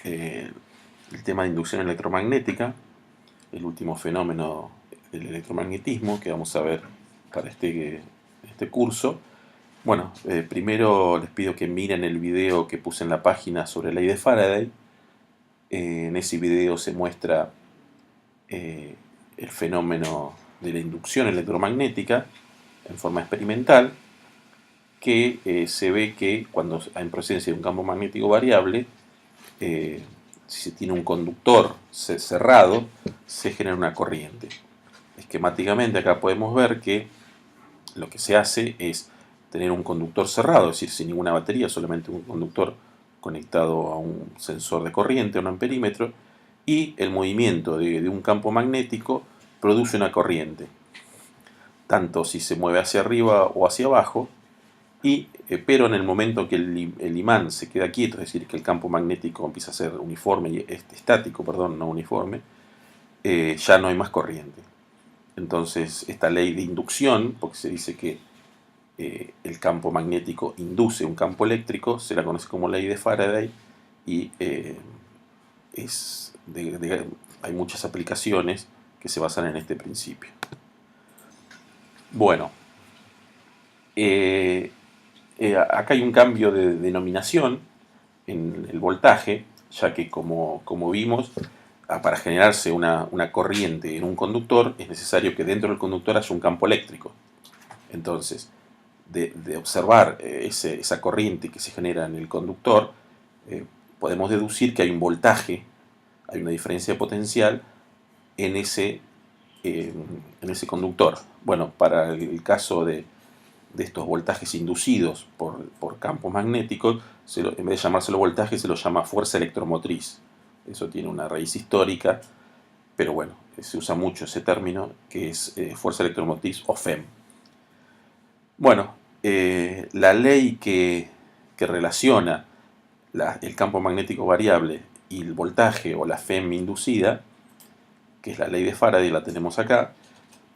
eh, el tema de inducción electromagnética, el último fenómeno del electromagnetismo que vamos a ver para este curso. Bueno, primero les pido que miren el video que puse en la página sobre la ley de Faraday. En ese video se muestra el fenómeno de la inducción electromagnética en forma experimental, que se ve que cuando hay en presencia de un campo magnético variable, si se tiene un conductor cerrado, se genera una corriente. Esquemáticamente acá podemos ver que lo que se hace es tener un conductor cerrado, es decir, sin ninguna batería, solamente un conductor conectado a un sensor de corriente, a un amperímetro, y el movimiento de un campo magnético produce una corriente, tanto si se mueve hacia arriba o hacia abajo, pero en el momento que el imán se queda quieto, es decir, que el campo magnético empieza a ser uniforme, estático, perdón, no uniforme, ya no hay más corriente. Entonces, esta ley de inducción, porque se dice que el campo magnético induce un campo eléctrico, se la conoce como ley de Faraday y hay muchas aplicaciones que se basan en este principio. Bueno, acá hay un cambio de denominación en el voltaje, ya que como vimos, para generarse una corriente en un conductor es necesario que dentro del conductor haya un campo eléctrico. Entonces, de observar esa corriente que se genera en el conductor, podemos deducir que hay un voltaje, hay una diferencia de potencial en ese conductor. Bueno, para el caso de estos voltajes inducidos por campos magnéticos, en vez de llamárselo voltaje, se lo llama fuerza electromotriz. Eso tiene una raíz histórica, pero bueno, se usa mucho ese término, que es fuerza electromotriz o FEM. Bueno, la ley que relaciona el campo magnético variable y el voltaje o la FEM inducida, que es la ley de Faraday, la tenemos acá,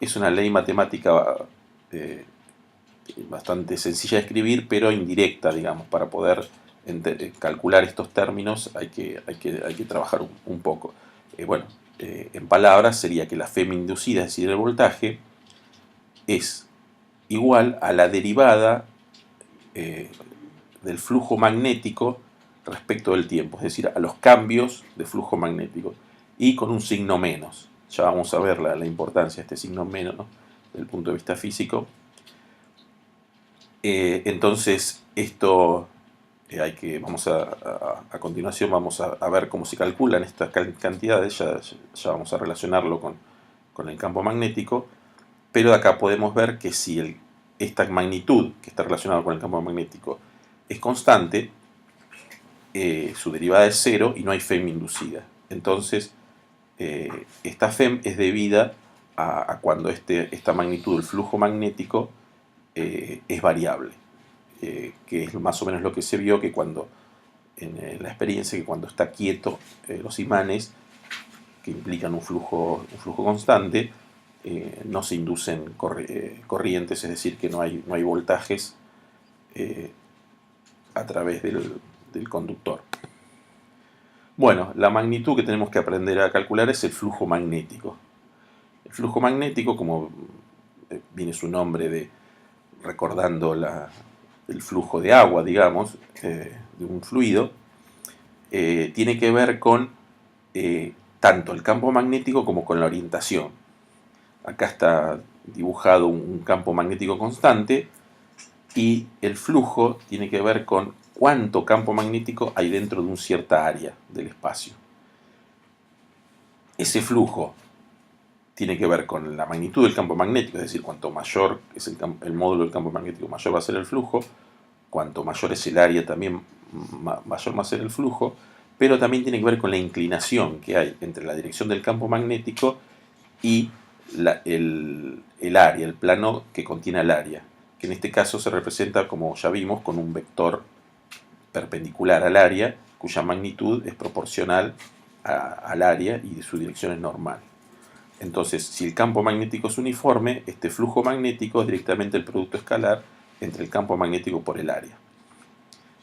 es una ley matemática bastante sencilla de escribir, pero indirecta, digamos. Para poder calcular estos términos hay que trabajar un poco. En palabras sería que la FEM inducida, es decir, el voltaje, es igual a la derivada del flujo magnético respecto del tiempo, es decir, a los cambios de flujo magnético, y con un signo menos. Ya vamos a ver la importancia de este signo menos, ¿no?, desde el punto de vista físico. Entonces, esto a continuación vamos a ver cómo se calculan estas cantidades, ya vamos a relacionarlo con el campo magnético, pero de acá podemos ver que si esta magnitud que está relacionada con el campo magnético es constante, su derivada es cero y no hay FEM inducida. Entonces, esta FEM es debida a cuando esta magnitud del flujo magnético es variable, que es más o menos lo que se vio que en la experiencia, que cuando está quieto los imanes, que implican un flujo constante, no se inducen corrientes, es decir, que no hay voltajes a través del conductor. Bueno, la magnitud que tenemos que aprender a calcular es el flujo magnético. El flujo magnético, como viene su nombre recordando el flujo de agua, digamos, de un fluido, tiene que ver con tanto el campo magnético como con la orientación. Acá está dibujado un campo magnético constante y el flujo tiene que ver con cuánto campo magnético hay dentro de una cierta área del espacio. Ese flujo tiene que ver con la magnitud del campo magnético, es decir, cuanto mayor es el módulo del campo magnético, mayor va a ser el flujo. Cuanto mayor es el área, también mayor va a ser el flujo, pero también tiene que ver con la inclinación que hay entre la dirección del campo magnético y el área, el plano que contiene el área, que en este caso se representa, como ya vimos, con un vector perpendicular al área, cuya magnitud es proporcional al área y su dirección es normal. Entonces, si el campo magnético es uniforme, este flujo magnético es directamente el producto escalar entre el campo magnético por el área.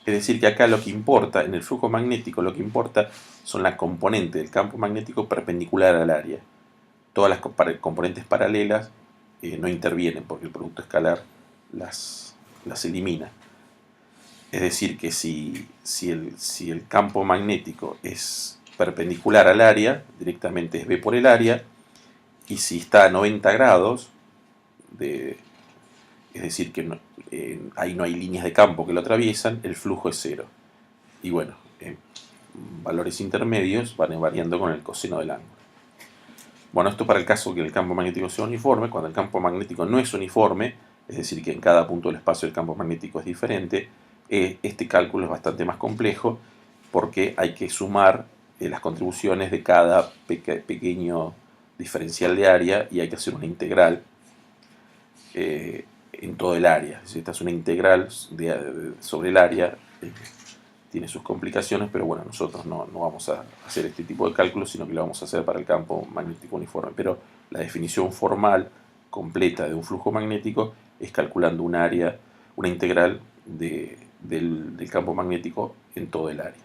Es decir, que acá lo que importa, en el flujo magnético, lo que importa son las componentes del campo magnético perpendicular al área. Todas las componentes paralelas no intervienen porque el producto escalar las elimina. Es decir, que si el campo magnético es perpendicular al área, directamente es B por el área, y si está a 90 grados, es decir, que ahí no hay líneas de campo que lo atraviesan, el flujo es cero. Y bueno, valores intermedios van variando con el coseno del ángulo. Bueno, esto para el caso que el campo magnético sea uniforme. Cuando el campo magnético no es uniforme, es decir, que en cada punto del espacio el campo magnético es diferente, este cálculo es bastante más complejo porque hay que sumar las contribuciones de cada pequeño diferencial de área y hay que hacer una integral en todo el área. Si esta es una integral sobre el área, tiene sus complicaciones, pero bueno, nosotros no vamos a hacer este tipo de cálculos, sino que lo vamos a hacer para el campo magnético uniforme. Pero la definición formal completa de un flujo magnético es calculando un área, una integral del campo magnético en todo el área.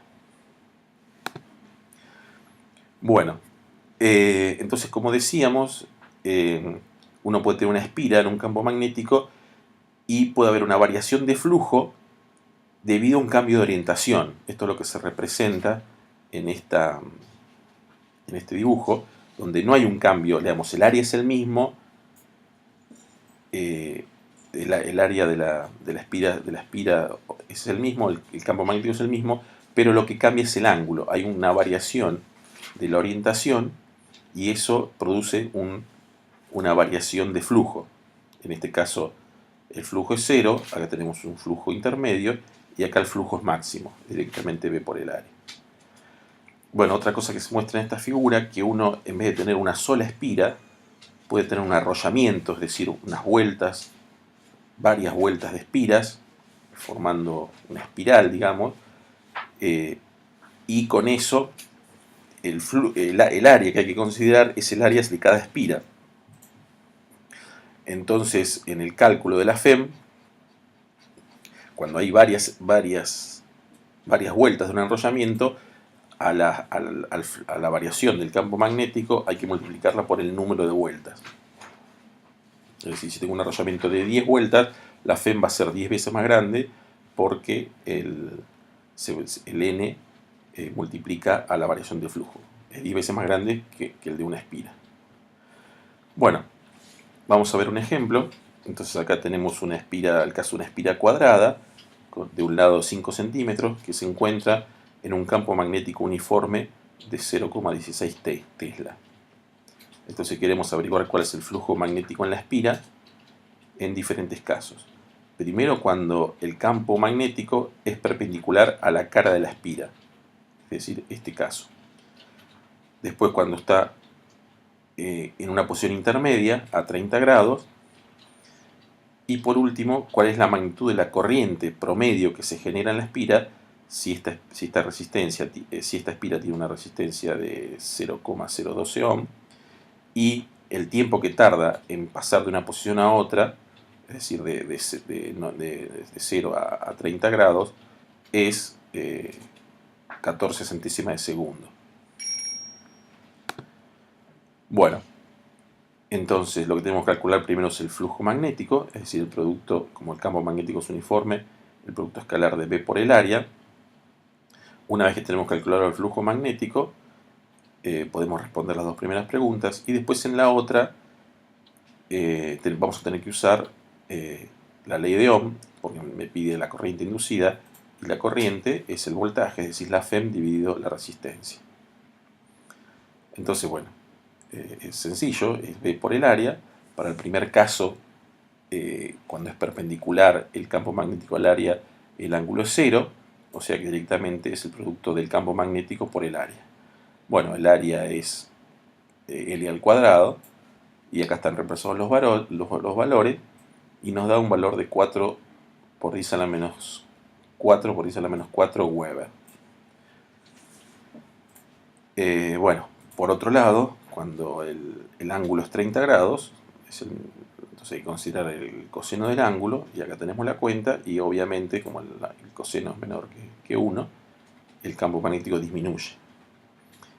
Bueno, entonces como decíamos, uno puede tener una espira en un campo magnético y puede haber una variación de flujo debido a un cambio de orientación. Esto es lo que se representa en este dibujo, donde no hay un cambio, digamos, el área es el mismo, el área de la espira es el mismo, el campo magnético es el mismo, pero lo que cambia es el ángulo. Hay una variación de la orientación y eso produce una variación de flujo. En este caso el flujo es cero, acá tenemos un flujo intermedio y acá el flujo es máximo, directamente B por el área. Bueno, otra cosa que se muestra en esta figura, que uno en vez de tener una sola espira, puede tener un arrollamiento, es decir, unas vueltas, varias vueltas de espiras, formando una espiral, digamos, y con eso el área que hay que considerar es el área de cada espira. Entonces, en el cálculo de la FEM, cuando hay varias vueltas de un enrollamiento, a la variación del campo magnético hay que multiplicarla por el número de vueltas. Es decir, si tengo un enrollamiento de 10 vueltas, la FEM va a ser 10 veces más grande porque el N multiplica a la variación de flujo. Es 10 veces más grande que el de una espira. Bueno, vamos a ver un ejemplo. Entonces acá tenemos una espira, al caso una espira cuadrada, de un lado 5 centímetros, que se encuentra en un campo magnético uniforme de 0,16 Tesla. Entonces queremos averiguar cuál es el flujo magnético en la espira en diferentes casos. Primero, cuando el campo magnético es perpendicular a la cara de la espira, es decir, este caso. Después, cuando está en una posición intermedia a 30 grados. Y por último, cuál es la magnitud de la corriente promedio que se genera en la espira si esta espira tiene una resistencia de 0,012 ohm y el tiempo que tarda en pasar de una posición a otra, es decir, de 0 a 30 grados, es 14 centésimas de segundo. Bueno, entonces lo que tenemos que calcular primero es el flujo magnético, es decir, el producto, como el campo magnético es uniforme, el producto escalar de B por el área. Una vez que tenemos calculado el flujo magnético, podemos responder las dos primeras preguntas y después en la otra vamos a tener que usar la ley de Ohm, porque me pide la corriente inducida y la corriente es el voltaje, es decir, la FEM dividido la resistencia. Entonces, bueno, es sencillo, es B por el área. Para el primer caso, cuando es perpendicular el campo magnético al área, el ángulo es cero, o sea que directamente es el producto del campo magnético por el área. Bueno, el área es L al cuadrado, y acá están represados los valores, y nos da un valor de 4 por 10 a la menos 4 por 10 a la menos 4 Weber. Bueno, por otro lado, cuando el ángulo es 30 grados, Entonces hay que considerar el coseno del ángulo, y acá tenemos la cuenta, y obviamente como el coseno es menor que 1, el campo magnético disminuye.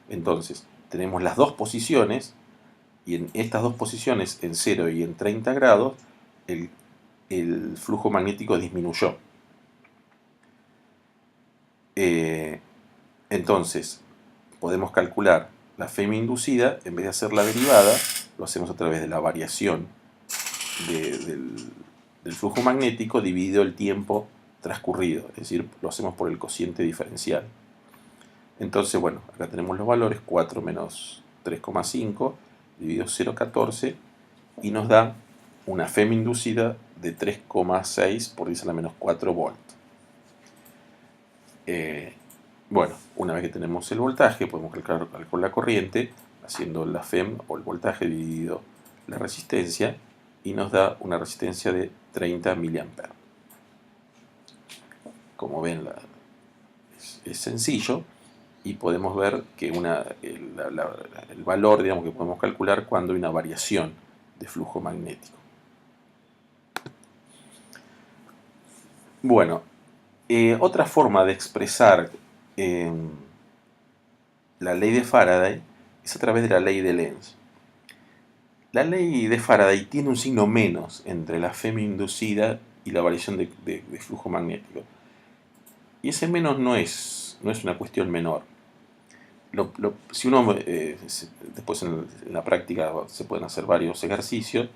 Entonces tenemos las dos posiciones, y en estas dos posiciones, en 0 y en 30 grados, el flujo magnético disminuyó. Entonces podemos calcular la Fm inducida, en vez de hacer la derivada, lo hacemos a través de la variación del flujo magnético dividido el tiempo transcurrido, es decir, lo hacemos por el cociente diferencial. Entonces, bueno, acá tenemos los valores, 4 menos 3,5 dividido 0,14, y nos da una Fm inducida de 3,6 por 10 a la menos 4 volt. Bueno, una vez que tenemos el voltaje, podemos calcular la corriente haciendo la Fem o el voltaje dividido la resistencia, y nos da una resistencia de 30 mA. Como ven, es sencillo, y podemos ver que el valor, digamos, que podemos calcular cuando hay una variación de flujo magnético. Bueno, otra forma de expresar la ley de Faraday es a través de la ley de Lenz. La ley de Faraday tiene un signo menos entre la Fm inducida y la variación de flujo magnético. Y ese menos no es una cuestión menor. Si uno, después en la práctica se pueden hacer varios ejercicios,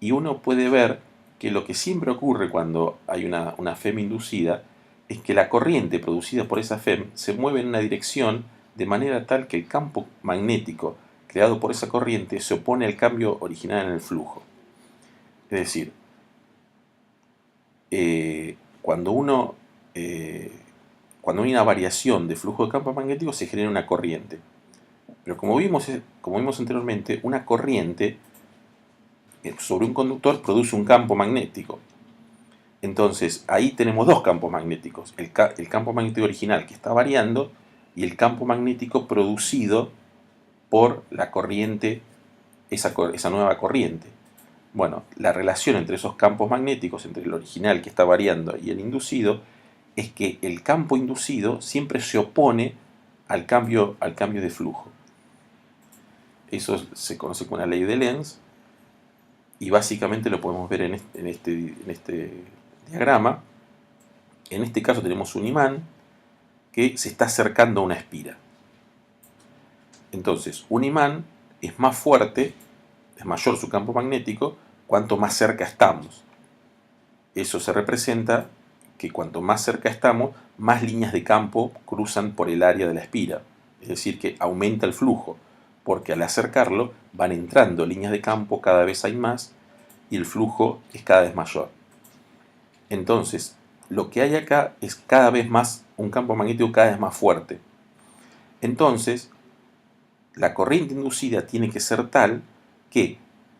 y uno puede ver que lo que siempre ocurre cuando hay una Fm inducida es que la corriente producida por esa Fm se mueve en una dirección de manera tal que el campo magnético creado por esa corriente se opone al cambio original en el flujo. Es decir, cuando hay una variación de flujo de campo magnético, se genera una corriente. Pero como vimos anteriormente, una corriente sobre un conductor produce un campo magnético. Entonces ahí tenemos dos campos magnéticos, el campo magnético original que está variando y el campo magnético producido por la corriente, esa nueva corriente. Bueno, la relación entre esos campos magnéticos, entre el original que está variando y el inducido, es que el campo inducido siempre se opone al cambio de flujo. Eso se conoce como la ley de Lenz, y básicamente lo podemos ver en este diagrama. En este caso tenemos un imán que se está acercando a una espira. Entonces, un imán es más fuerte, es mayor su campo magnético, cuanto más cerca estamos. Eso se representa que cuanto más cerca estamos, más líneas de campo cruzan por el área de la espira. Es decir, que aumenta el flujo, porque al acercarlo van entrando líneas de campo, cada vez hay más, y el flujo es cada vez mayor. Entonces, lo que hay acá es cada vez más un campo magnético cada vez más fuerte. Entonces, la corriente inducida tiene que ser tal que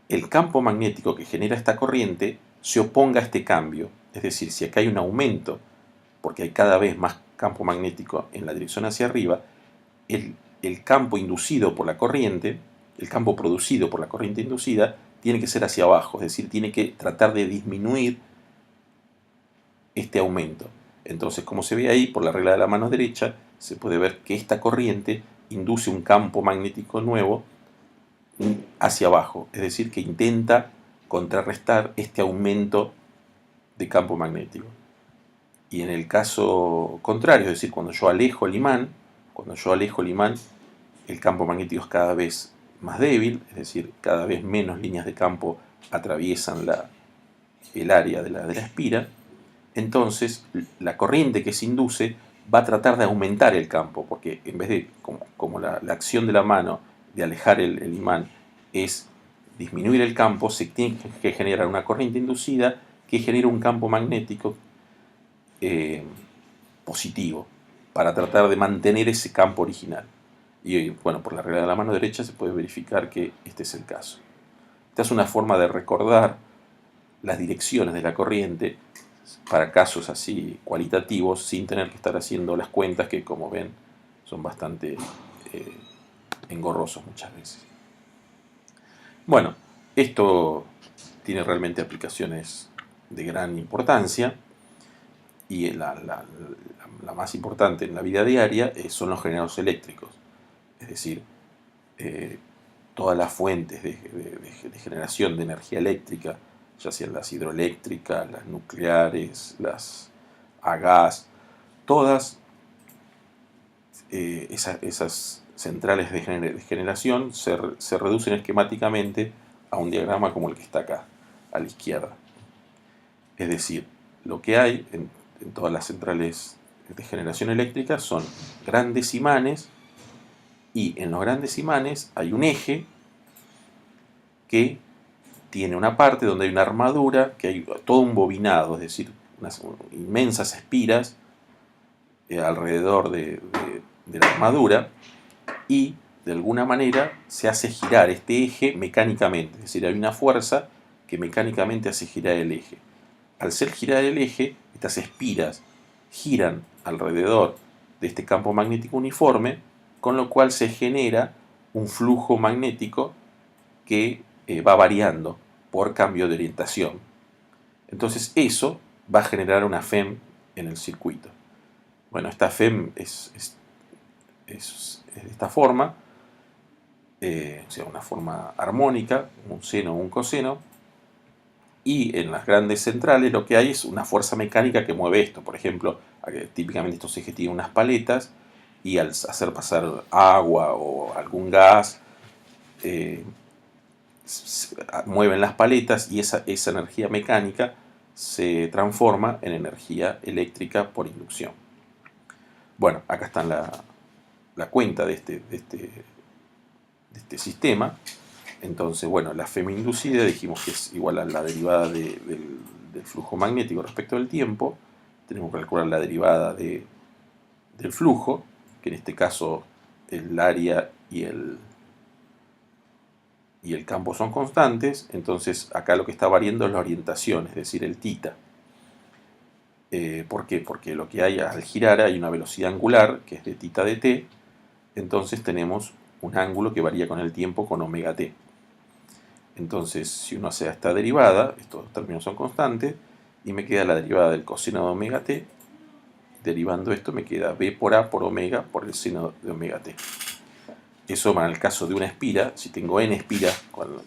el campo magnético que genera esta corriente se oponga a este cambio. Es decir, si acá hay un aumento, porque hay cada vez más campo magnético en la dirección hacia arriba, el campo inducido por la corriente, el campo producido por la corriente inducida, tiene que ser hacia abajo, es decir, tiene que tratar de disminuir este aumento. Entonces, como se ve ahí, por la regla de la mano derecha, se puede ver que esta corriente induce un campo magnético nuevo hacia abajo, es decir, que intenta contrarrestar este aumento de campo magnético. Y en el caso contrario, es decir, cuando yo alejo el imán, el campo magnético es cada vez más débil, es decir, cada vez menos líneas de campo atraviesan el área de la espira. Entonces, la corriente que se induce va a tratar de aumentar el campo, porque en vez de, como la acción de la mano de alejar el imán es disminuir el campo, se tiene que generar una corriente inducida que genera un campo magnético positivo, para tratar de mantener ese campo original. Y bueno, por la regla de la mano derecha se puede verificar que este es el caso. Esta es una forma de recordar las direcciones de la corriente para casos así cualitativos, sin tener que estar haciendo las cuentas que, como ven, son bastante engorrosos muchas veces. Bueno, esto tiene realmente aplicaciones de gran importancia, y la más importante en la vida diaria son los generadores eléctricos. Es decir, eh, todas las fuentes de generación de energía eléctrica, ya sean las hidroeléctricas, las nucleares, las a gas, todas esas centrales de generación se reducen esquemáticamente a un diagrama como el que está acá, a la izquierda. Es decir, lo que hay en todas las centrales de generación eléctrica son grandes imanes, y en los grandes imanes hay un eje que tiene una parte donde hay una armadura, que hay todo un bobinado, es decir, unas inmensas espiras alrededor de la armadura, y de alguna manera se hace girar este eje mecánicamente, es decir, hay una fuerza que mecánicamente hace girar el eje. Al hacer girar el eje, estas espiras giran alrededor de este campo magnético uniforme, con lo cual se genera un flujo magnético que va variando por cambio de orientación. Entonces eso va a generar una FEM en el circuito. Bueno, esta FEM es de esta forma, o sea, una forma armónica, un seno o un coseno, y en las grandes centrales lo que hay es una fuerza mecánica que mueve esto. Por ejemplo, típicamente estos ejes tienen unas paletas, y al hacer pasar agua o algún gas, mueven las paletas, y esa energía mecánica se transforma en energía eléctrica por inducción. Bueno, acá está la cuenta de este sistema. Entonces, bueno, la FEM inducida dijimos que es igual a la derivada del flujo magnético respecto del tiempo. Tenemos que calcular la derivada del flujo, que en este caso el área y el campo son constantes. Entonces acá lo que está variando es la orientación, es decir, el θ. ¿Por qué? Porque lo que hay al girar hay una velocidad angular que es de θ de t. Entonces tenemos un ángulo que varía con el tiempo con omega t. Entonces, si uno hace esta derivada, estos términos son constantes, y me queda la derivada del coseno de omega t. Derivando esto me queda b por a por omega por el seno de omega t. Eso para el caso de una espira. Si tengo n espiras,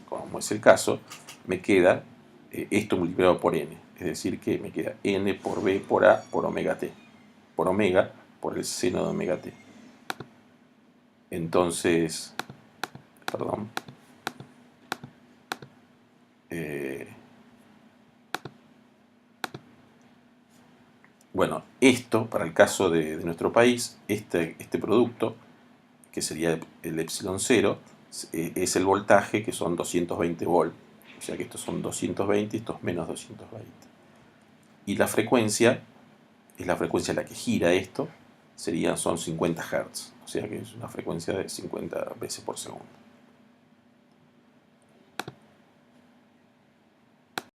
como es el caso, me queda esto multiplicado por n. Es decir, que me queda n por b por a por omega t. Por omega por el seno de omega t. Entonces, perdón. Bueno, esto, para el caso de nuestro país, este producto, que sería el epsilon 0, es el voltaje, que son 220 volts. O sea que estos son 220 y estos menos 220. Y la frecuencia, es la frecuencia a la que gira esto, son 50 Hz. O sea que es una frecuencia de 50 veces por segundo.